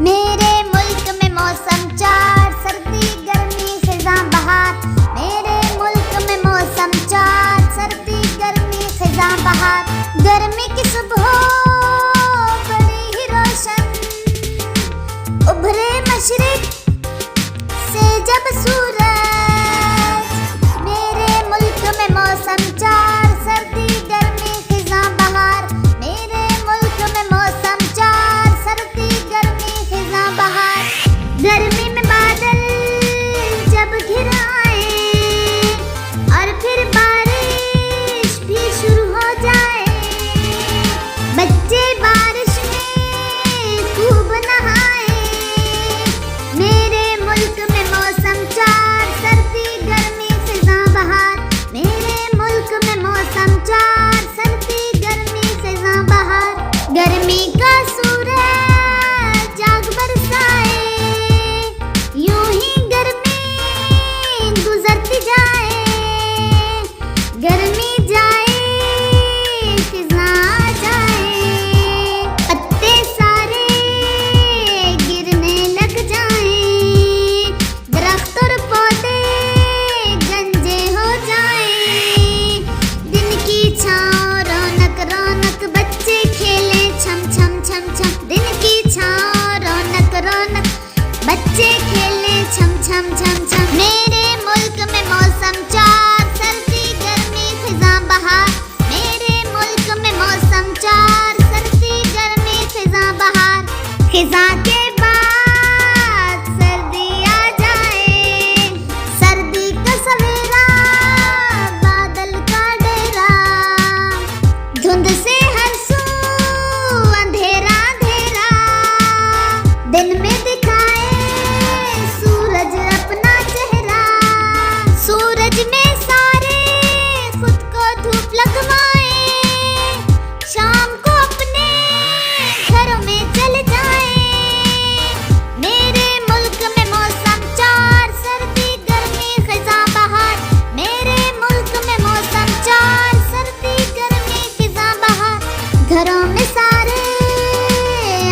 मेरे मुल्क में मौसम चार, सर्दी गर्मी खिज़ां बहार। मेरे मुल्क में मौसम चार, सर्दी गर्मी खिज़ां बहार। गर्मी की सुबह बड़ी ही रोशन, उभरे मशरिक से जब सूरज। मेरे मुल्क में मौसम चार, सर्दी गर्मी खिज़ां बहार। मेरे मुल्क में मौसम चार, सर्दी गर्मी खिज़ां बहार। गर्मी में बादल जब घिर आए और फिर बारिश भी शुरू हो जाए, बच्चे बारिश में खूब नहाए। मेरे मुल्क में मौसम चार, सर्दी गर्मी खिज़ां बहार। मेरे मुल्क में मौसम चार, सर्दी गर्मी खिज़ां बहार। गर्मी का सूरज आग बरसाए, यूं ही गर्मी गुजरती जाए। गर्मी जाए खिज़ां जाए, पत्ते सारे गिरने लग जाएं, दरख्त और पौधे गंजे हो जाएं। दिन की छाँव रौनक रौनक, बच्चे खेलें छम छम छम छम। दिन की छाँव रौनक रौनक, बच्चे खेलें छम छम छम छम। मेरे मुल्क में मौसम चार, सर्दी गर्मी खिज़ां बहार। मेरे मुल्क में मौसम चार, सर्दी गर्मी खिज़ां बहार। खिज़ां के बाद सर्दी आ जाए, सर्दी का सवेरा बादल का डेरा। धुंध से हर सू अंधेरा अंधेरा, दिन में दिखाए सूरज अपना चेहरा। सूरज में सारे खुद को धूप लगवाए, शाम को अपने घरों में चले जाए। मेरे मुल्क में मौसम चार, सर्दी गर्मी खिज़ां बहार। मेरे मुल्क में मौसम चार, सर्दी गर्मी खिज़ां बहार। घरों में सारे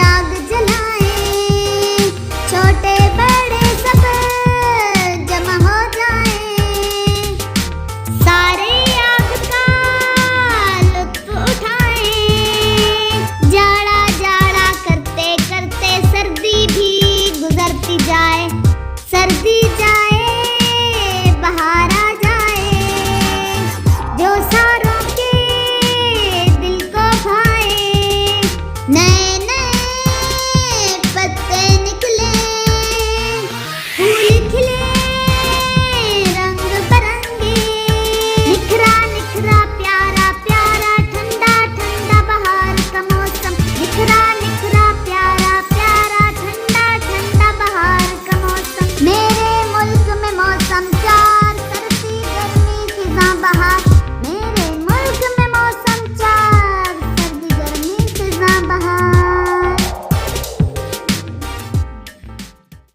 आग जलाएं, छोटे बड़े सब जमा हो जाएं। सारे आग का लुत्फ उठाएं, जाड़ा जाड़ा करते करते सर्दी भी गुजरती जाए। सर्दी जाए